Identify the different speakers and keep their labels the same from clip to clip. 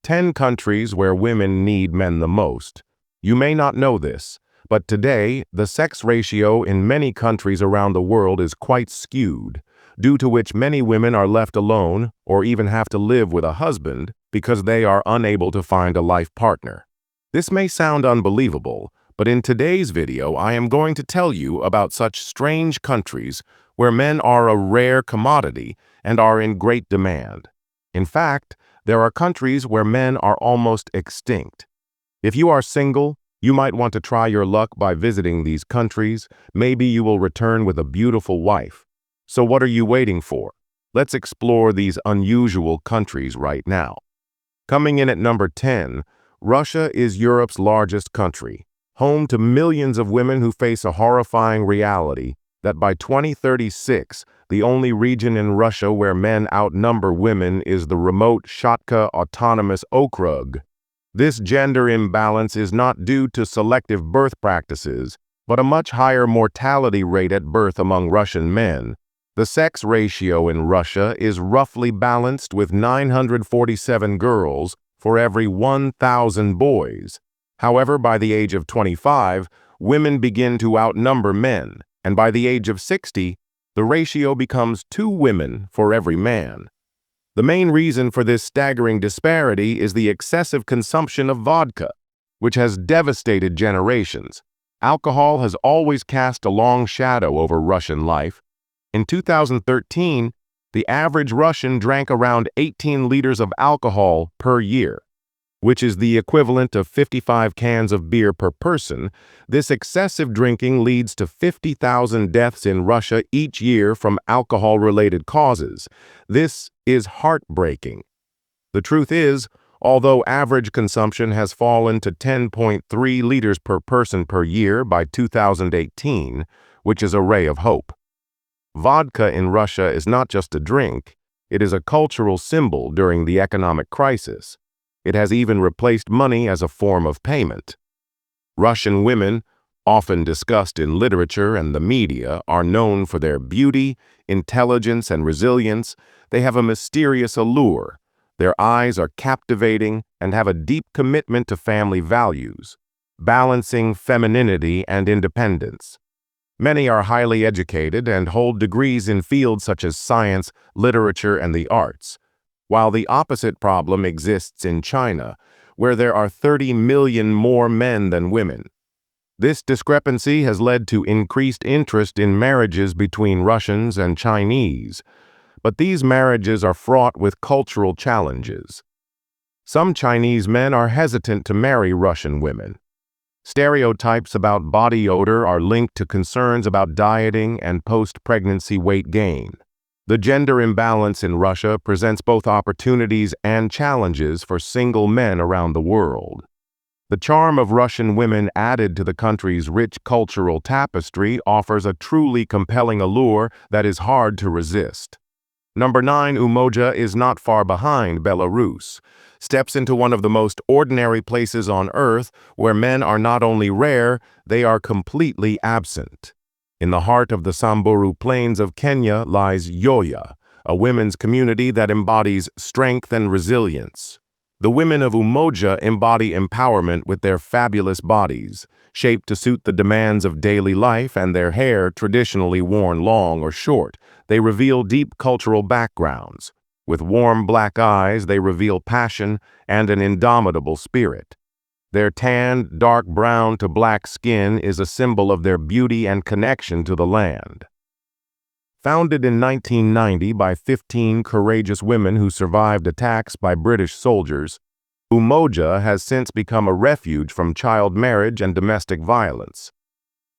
Speaker 1: 10 countries where women need men the most. You may not know this, but today, the sex ratio in many countries around the world is quite skewed, due to which many women are left alone or even have to live with a husband because they are unable to find a life partner. This may sound unbelievable, but in today's video, I am going to tell you about such strange countries where men are a rare commodity and are in great demand. In fact, there are countries where men are almost extinct. If you are single, you might want to try your luck by visiting these countries. Maybe you will return with a beautiful wife. So what are you waiting for? Let's explore these unusual countries right now. Coming in at number 10, Russia is Europe's largest country, home to millions of women who face a horrifying reality that by 2036, the only region in Russia where men outnumber women is the remote Shatka Autonomous Okrug. This gender imbalance is not due to selective birth practices, but a much higher mortality rate at birth among Russian men. The sex ratio in Russia is roughly balanced with 947 girls for every 1,000 boys. However, by the age of 25, women begin to outnumber men, and by the age of 60, the ratio becomes 2 women for every man. The main reason for this staggering disparity is the excessive consumption of vodka, which has devastated generations. Alcohol has always cast a long shadow over Russian life. In 2013, the average Russian drank around 18 liters of alcohol per year, which is the equivalent of 55 cans of beer per person. This excessive drinking leads to 50,000 deaths in Russia each year from alcohol-related causes. This is heartbreaking. The truth is, although average consumption has fallen to 10.3 liters per person per year by 2018, which is a ray of hope. Vodka in Russia is not just a drink, it is a cultural symbol during the economic crisis. It has even replaced money as a form of payment. Russian women, often discussed in literature and the media, are known for their beauty, intelligence, and resilience. They have a mysterious allure. Their eyes are captivating and have a deep commitment to family values, balancing femininity and independence. Many are highly educated and hold degrees in fields such as science, literature, and the arts, while the opposite problem exists in China, where there are 30 million more men than women. This discrepancy has led to increased interest in marriages between Russians and Chinese, but these marriages are fraught with cultural challenges. Some Chinese men are hesitant to marry Russian women. Stereotypes about body odor are linked to concerns about dieting and post-pregnancy weight gain. The gender imbalance in Russia presents both opportunities and challenges for single men around the world. The charm of Russian women added to the country's rich cultural tapestry offers a truly compelling allure that is hard to resist. Number 9, Umoja is not far behind Belarus. Steps into one of the most ordinary places on earth where men are not only rare, they are completely absent. In the heart of the Samburu Plains of Kenya lies Yoya, a women's community that embodies strength and resilience. The women of Umoja embody empowerment with their fabulous bodies, shaped to suit the demands of daily life, and their hair, traditionally worn long or short. They reveal deep cultural backgrounds. With warm black eyes, they reveal passion and an indomitable spirit. Their tanned, dark brown to black skin is a symbol of their beauty and connection to the land. Founded in 1990 by 15 courageous women who survived attacks by British soldiers, Umoja has since become a refuge from child marriage and domestic violence.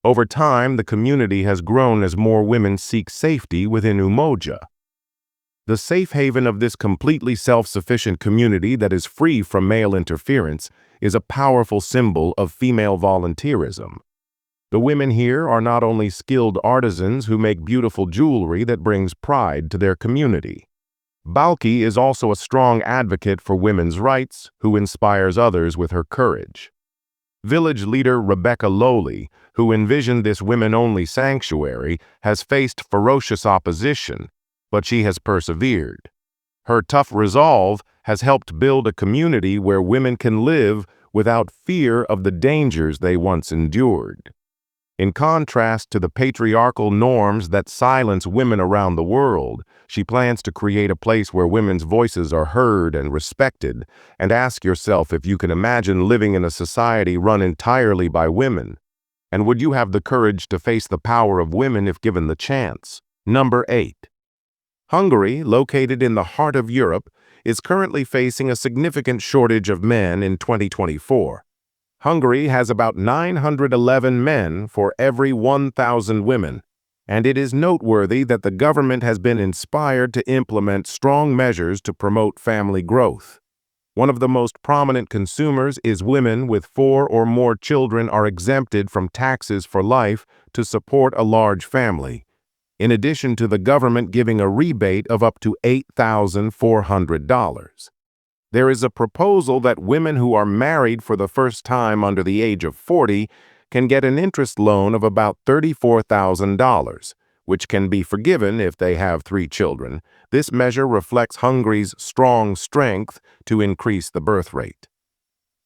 Speaker 1: Over time, the community has grown as more women seek safety within Umoja. The safe haven of this completely self-sufficient community that is free from male interference is a powerful symbol of female volunteerism. The women here are not only skilled artisans who make beautiful jewelry that brings pride to their community. Balki is also a strong advocate for women's rights who inspires others with her courage. Village leader Rebecca Lowley, who envisioned this women-only sanctuary, has faced ferocious opposition, but she has persevered. Her tough resolve has helped build a community where women can live without fear of the dangers they once endured. In contrast to the patriarchal norms that silence women around the world, she plans to create a place where women's voices are heard and respected. And ask yourself if you can imagine living in a society run entirely by women. And would you have the courage to face the power of women if given the chance? Number 8. Hungary, located in the heart of Europe, is currently facing a significant shortage of men in 2024. Hungary has about 911 men for every 1,000 women, and it is noteworthy that the government has been inspired to implement strong measures to promote family growth. One of the most prominent consumers is women with 4 or more children are exempted from taxes for life to support a large family, in addition to the government giving a rebate of up to $8,400. There is a proposal that women who are married for the first time under the age of 40 can get an interest loan of about $34,000, which can be forgiven if they have 3 children. This measure reflects Hungary's strong strength to increase the birth rate.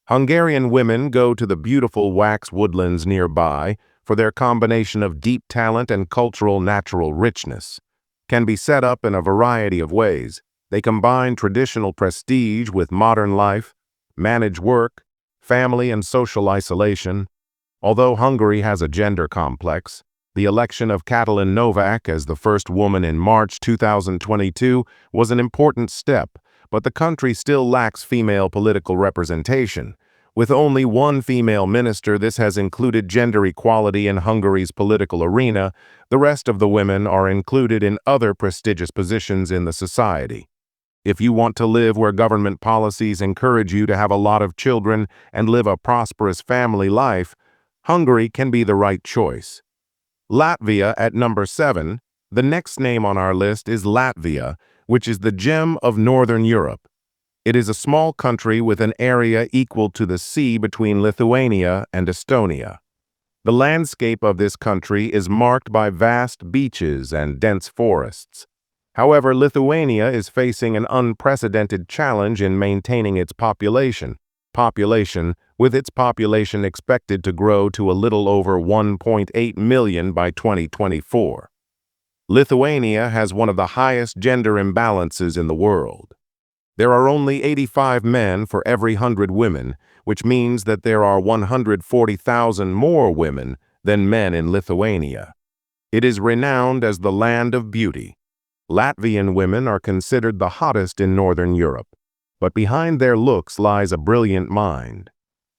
Speaker 1: Hungarian women go to the beautiful wax woodlands nearby for their combination of deep talent and cultural natural richness. Can be set up in a variety of ways. They combine traditional prestige with modern life, manage work, family, and social isolation. Although Hungary has a gender complex, the election of Katalin Novak as the first woman in March 2022 was an important step, but the country still lacks female political representation. With only one female minister, this has included gender equality in Hungary's political arena. The rest of the women are included in other prestigious positions in the society. If you want to live where government policies encourage you to have a lot of children and live a prosperous family life, Hungary can be the right choice. Latvia at number 7. The next name on our list is Latvia, which is the gem of Northern Europe. It is a small country with an area equal to the sea between Lithuania and Estonia. The landscape of this country is marked by vast beaches and dense forests. However, Lithuania is facing an unprecedented challenge in maintaining its population, with its population expected to grow to a little over 1.8 million by 2024. Lithuania has one of the highest gender imbalances in the world. There are only 85 men for every 100 women, which means that there are 140,000 more women than men in Lithuania. It is renowned as the land of beauty. Latvian women are considered the hottest in Northern Europe, but behind their looks lies a brilliant mind.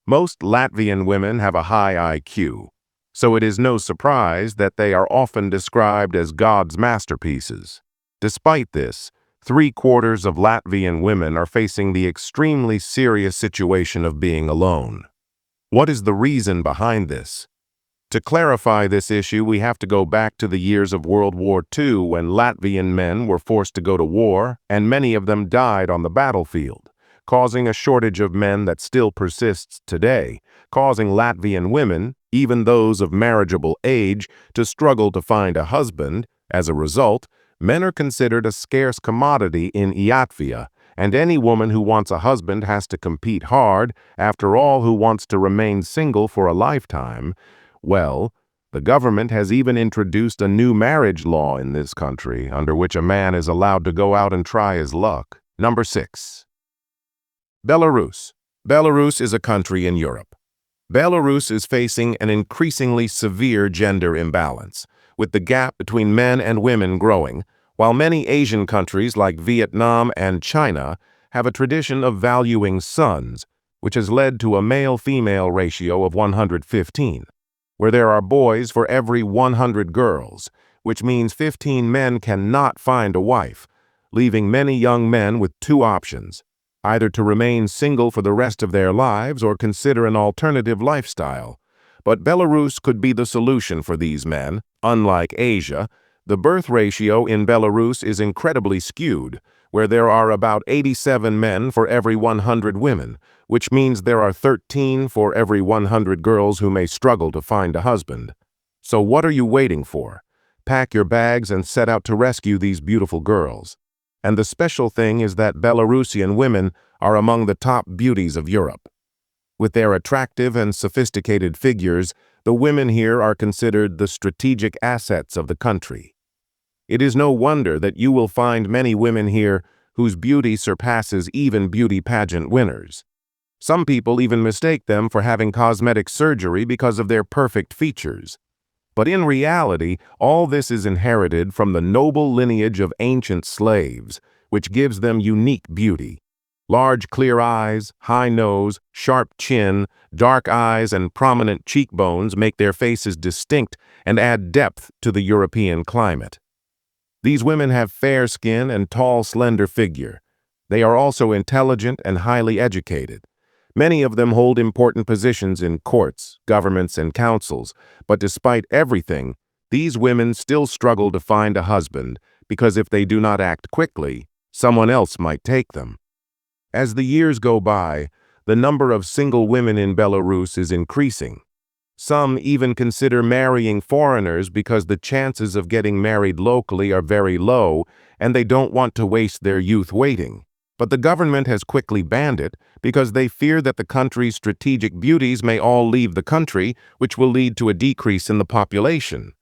Speaker 1: Most Latvian women have a high IQ, so it is no surprise that they are often described as God's masterpieces. Despite this, 3/4 of Latvian women are facing the extremely serious situation of being alone. What is the reason behind this? To clarify this issue, we have to go back to the years of World War II when Latvian men were forced to go to war, and many of them died on the battlefield, causing a shortage of men that still persists today, causing Latvian women, even those of marriageable age, to struggle to find a husband. As a result, men are considered a scarce commodity in Latvia, and any woman who wants a husband has to compete hard. After all, who wants to remain single for a lifetime? Well, the government has even introduced a new marriage law in this country, under which a man is allowed to go out and try his luck. Number 6. Belarus. Belarus is a country in Europe. Belarus is facing an increasingly severe gender imbalance, with the gap between men and women growing, while many Asian countries like Vietnam and China have a tradition of valuing sons, which has led to a male-female ratio of 115. Where there are boys for every 100 girls, which means 15 men cannot find a wife, leaving many young men with 2 options, either to remain single for the rest of their lives or consider an alternative lifestyle. But Belarus could be the solution for these men. Unlike Asia, the birth ratio in Belarus is incredibly skewed, where there are about 87 men for every 100 women, which means there are 13 for every 100 girls who may struggle to find a husband. So what are you waiting for? Pack your bags and set out to rescue these beautiful girls. And the special thing is that Belarusian women are among the top beauties of Europe. With their attractive and sophisticated figures, the women here are considered the strategic assets of the country. It is no wonder that you will find many women here whose beauty surpasses even beauty pageant winners. Some people even mistake them for having cosmetic surgery because of their perfect features. But in reality, all this is inherited from the noble lineage of ancient slaves, which gives them unique beauty. Large clear eyes, high nose, sharp chin, dark eyes, and prominent cheekbones make their faces distinct and add depth to the European climate. These women have fair skin and tall, slender figure. They are also intelligent and highly educated. Many of them hold important positions in courts, governments, and councils, but despite everything, these women still struggle to find a husband because if they do not act quickly, someone else might take them. As the years go by, the number of single women in Belarus is increasing. Some even consider marrying foreigners because the chances of getting married locally are very low and they don't want to waste their youth waiting. But the government has quickly banned it because they fear that the country's strategic beauties may all leave the country, which will lead to a decrease in the population.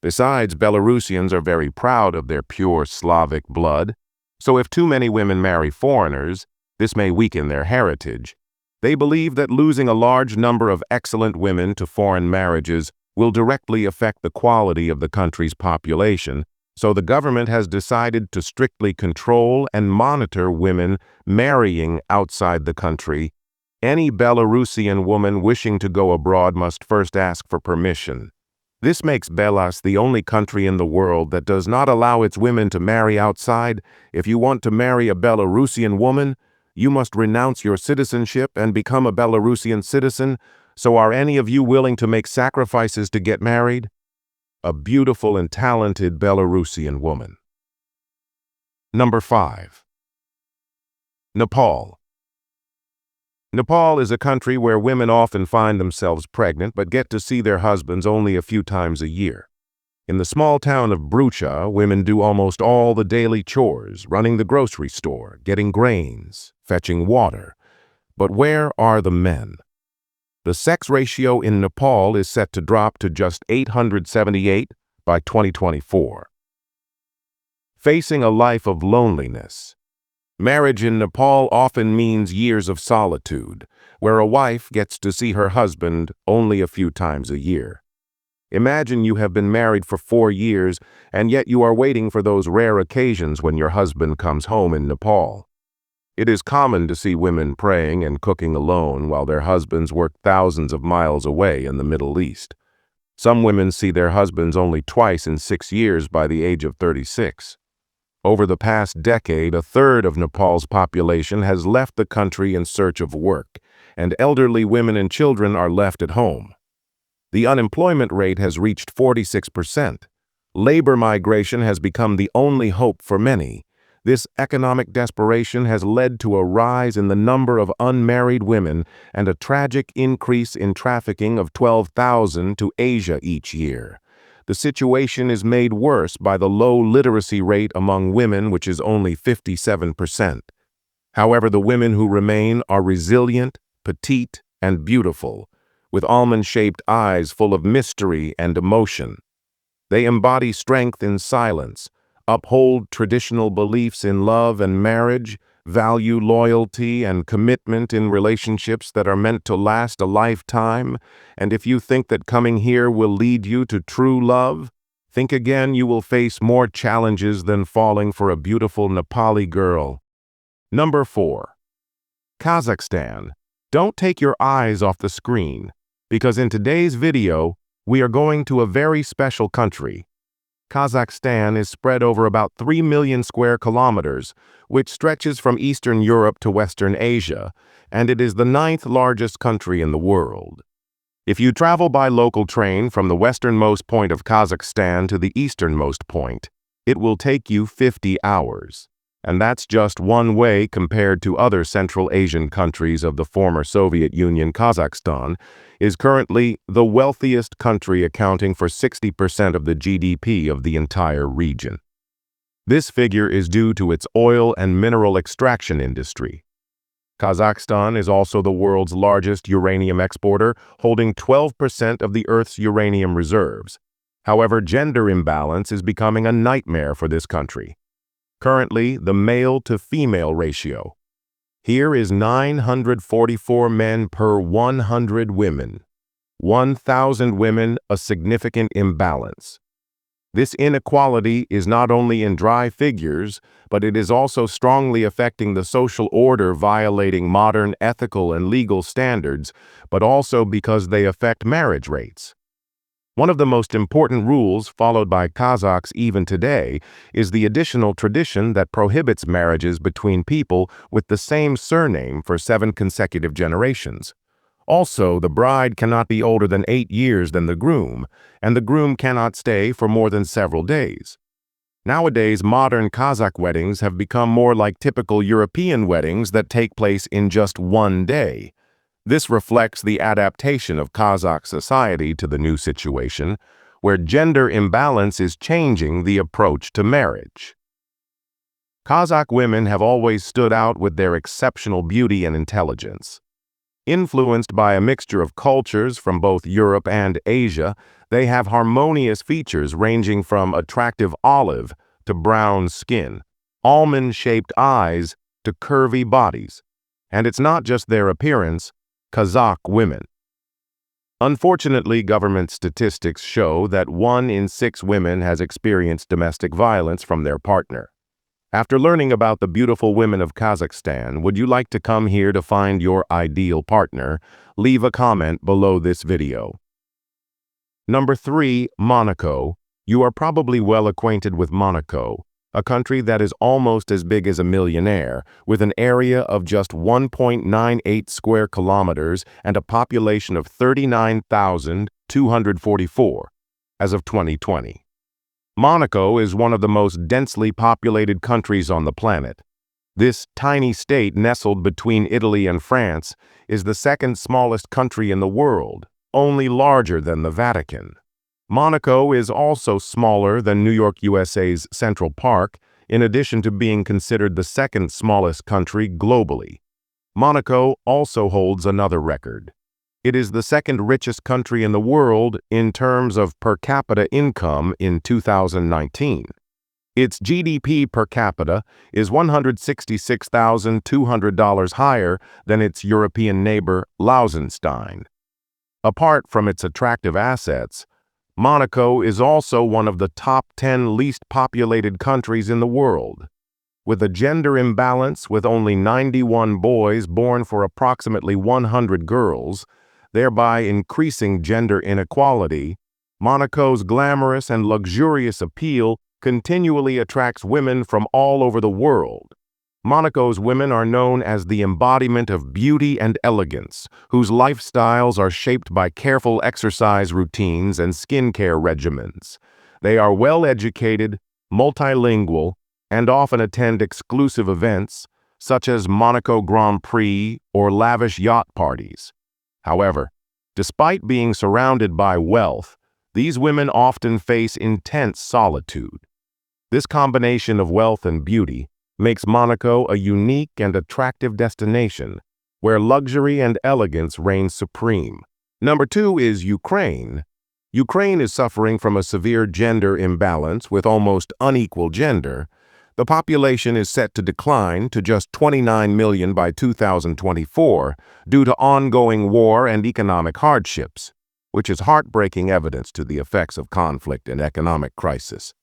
Speaker 1: Besides, Belarusians are very proud of their pure Slavic blood, so if too many women marry foreigners, this may weaken their heritage. They believe that losing a large number of excellent women to foreign marriages will directly affect the quality of the country's population, so the government has decided to strictly control and monitor women marrying outside the country. Any Belarusian woman wishing to go abroad must first ask for permission. This makes Belarus the only country in the world that does not allow its women to marry outside. If you want to marry a Belarusian woman, you must renounce your citizenship and become a Belarusian citizen. So are any of you willing to make sacrifices to get married? A beautiful and talented Belarusian woman. Number 5. Nepal. Nepal is a country where women often find themselves pregnant but get to see their husbands only a few times a year. In the small town of Brucha, women do almost all the daily chores, running the grocery store, getting grains, fetching water. But where are the men? The sex ratio in Nepal is set to drop to just 878 by 2024. Facing a life of loneliness. Marriage in Nepal often means years of solitude, where a wife gets to see her husband only a few times a year. Imagine you have been married for 4 years, and yet you are waiting for those rare occasions when your husband comes home in Nepal. It is common to see women praying and cooking alone while their husbands work thousands of miles away in the Middle East. Some women see their husbands only twice in 6 years by the age of 36. Over the past decade, a third of Nepal's population has left the country in search of work, and elderly women and children are left at home. The unemployment rate has reached 46%. Labor migration has become the only hope for many. This economic desperation has led to a rise in the number of unmarried women and a tragic increase in trafficking of 12,000 to Asia each year. The situation is made worse by the low literacy rate among women, which is only 57%. However, the women who remain are resilient, petite, and beautiful, with almond-shaped eyes full of mystery and emotion. They embody strength in silence, uphold traditional beliefs in love and marriage, value loyalty and commitment in relationships that are meant to last a lifetime, and if you think that coming here will lead you to true love, think again. You will face more challenges than falling for a beautiful Nepali girl. Number 4. Kazakhstan. Don't take your eyes off the screen, because in today's video, we are going to a very special country. Kazakhstan is spread over about 3 million square kilometers, which stretches from Eastern Europe to Western Asia, and it is the 9th largest country in the world. If you travel by local train from the westernmost point of Kazakhstan to the easternmost point, it will take you 50 hours. And that's just one way compared to other Central Asian countries of the former Soviet Union. Kazakhstan is currently the wealthiest country, accounting for 60% of the GDP of the entire region. This figure is due to its oil and mineral extraction industry. Kazakhstan is also the world's largest uranium exporter, holding 12% of the Earth's uranium reserves. However, gender imbalance is becoming a nightmare for this country. Currently, the male-to-female ratio. Here is 944 men per 100 women. 1,000 women, a significant imbalance. This inequality is not only in dry figures, but it is also strongly affecting the social order, violating modern ethical and legal standards, but also because they affect marriage rates. One of the most important rules followed by Kazakhs even today is the additional tradition that prohibits marriages between people with the same surname for 7 consecutive generations. Also, the bride cannot be older than 8 years than the groom, and the groom cannot stay for more than several days. Nowadays, modern Kazakh weddings have become more like typical European weddings that take place in just one day. This reflects the adaptation of Kazakh society to the new situation, where gender imbalance is changing the approach to marriage. Kazakh women have always stood out with their exceptional beauty and intelligence. Influenced by a mixture of cultures from both Europe and Asia, they have harmonious features ranging from attractive olive to brown skin, almond-shaped eyes to curvy bodies. And it's not just their appearance. Kazakh women. Unfortunately, government statistics show that 1 in 6 women has experienced domestic violence from their partner. After learning about the beautiful women of Kazakhstan, would you like to come here to find your ideal partner? Leave a comment below this video. Number 3, Monaco. You are probably well acquainted with Monaco, a country that is almost as big as a millionaire, with an area of just 1.98 square kilometers and a population of 39,244 as of 2020. Monaco is one of the most densely populated countries on the planet. This tiny state, nestled between Italy and France, is the second smallest country in the world, only larger than the Vatican. Monaco is also smaller than New York, USA's Central Park, in addition to being considered the second smallest country globally. Monaco also holds another record. It is the second richest country in the world in terms of per capita income in 2019. Its GDP per capita is $166,200 higher than its European neighbor, Liechtenstein. Apart from its attractive assets, Monaco is also one of the top 10 least populated countries in the world. With a gender imbalance with only 91 boys born for approximately 100 girls, thereby increasing gender inequality, Monaco's glamorous and luxurious appeal continually attracts women from all over the world. Monaco's women are known as the embodiment of beauty and elegance, whose lifestyles are shaped by careful exercise routines and skincare regimens. They are well-educated, multilingual, and often attend exclusive events, such as Monaco Grand Prix or lavish yacht parties. However, despite being surrounded by wealth, these women often face intense solitude. This combination of wealth and beauty makes Monaco a unique and attractive destination where luxury and elegance reign supreme. Number 2 is Ukraine. Ukraine is suffering from a severe gender imbalance with almost unequal gender. The population is set to decline to just 29 million by 2024 due to ongoing war and economic hardships, which is heartbreaking evidence to the effects of conflict and economic crisis.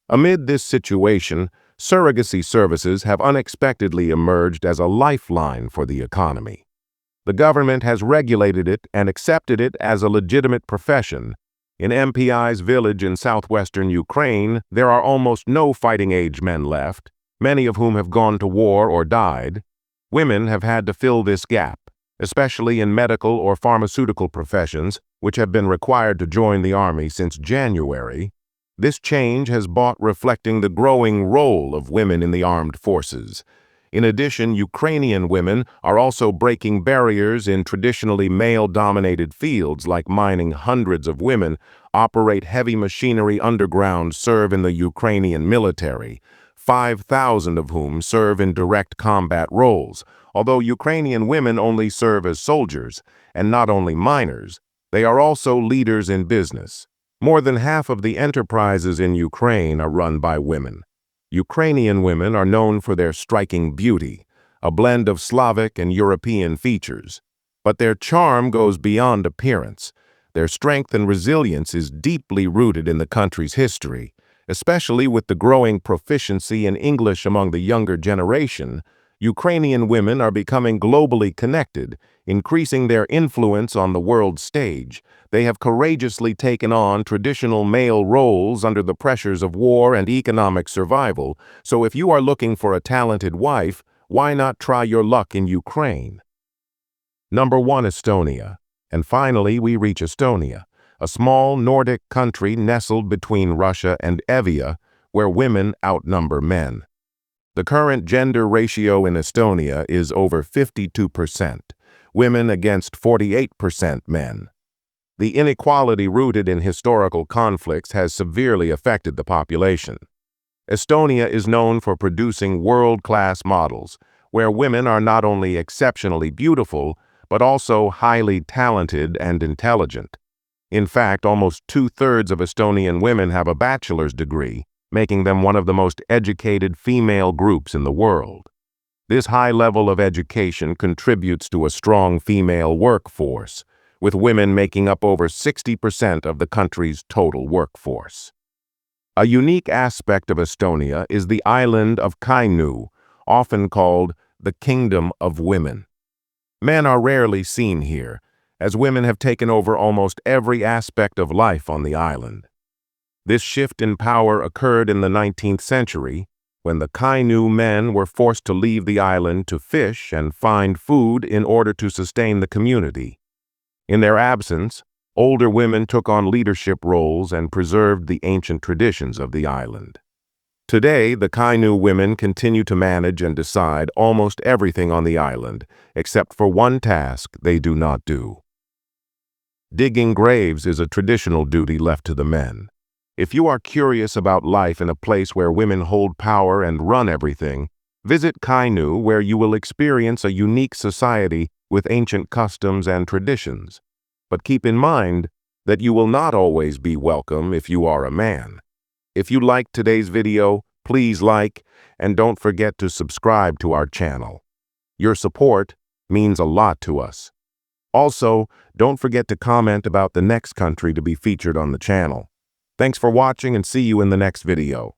Speaker 1: Amid this situation, surrogacy services have unexpectedly emerged as a lifeline for the economy. The government has regulated it and accepted it as a legitimate profession. In MPI's village in southwestern Ukraine, there are almost no fighting-age men left, many of whom have gone to war or died. Women have had to fill this gap, especially in medical or pharmaceutical professions, which have been required to join the army since January. This change has brought reflecting the growing role of women in the armed forces. In addition, Ukrainian women are also breaking barriers in traditionally male-dominated fields like mining. Hundreds of women operate heavy machinery underground, serve in the Ukrainian military, 5,000 of whom serve in direct combat roles, although Ukrainian women only serve as soldiers, and not only miners, they are also leaders in business. More than half of the enterprises in Ukraine are run by women. Ukrainian women are known for their striking beauty, a blend of Slavic and European features. But their charm goes beyond appearance. Their strength and resilience is deeply rooted in the country's history, especially with the growing proficiency in English among the younger generation. Ukrainian women are becoming globally connected, increasing their influence on the world stage. They have courageously taken on traditional male roles under the pressures of war and economic survival, so if you are looking for a talented wife, why not try your luck in Ukraine? Number 1, Estonia. And finally, we reach Estonia, a small Nordic country nestled between Russia and Evia, where women outnumber men. The current gender ratio in Estonia is over 52%, women against 48% men. The inequality rooted in historical conflicts has severely affected the population. Estonia is known for producing world-class models, where women are not only exceptionally beautiful, but also highly talented and intelligent. In fact, almost 2/3 of Estonian women have a bachelor's degree, making them one of the most educated female groups in the world. This high level of education contributes to a strong female workforce, with women making up over 60% of the country's total workforce. A unique aspect of Estonia is the island of Kainu, often called the Kingdom of Women. Men are rarely seen here, as women have taken over almost every aspect of life on the island. This shift in power occurred in the 19th century, when the Kainu men were forced to leave the island to fish and find food in order to sustain the community. In their absence, older women took on leadership roles and preserved the ancient traditions of the island. Today, the Kainu women continue to manage and decide almost everything on the island, except for one task they do not do. Digging graves is a traditional duty left to the men. If you are curious about life in a place where women hold power and run everything, visit Kainu, where you will experience a unique society with ancient customs and traditions. But keep in mind that you will not always be welcome if you are a man. If you liked today's video, please like and don't forget to subscribe to our channel. Your support means a lot to us. Also, don't forget to comment about the next country to be featured on the channel. Thanks for watching and see you in the next video.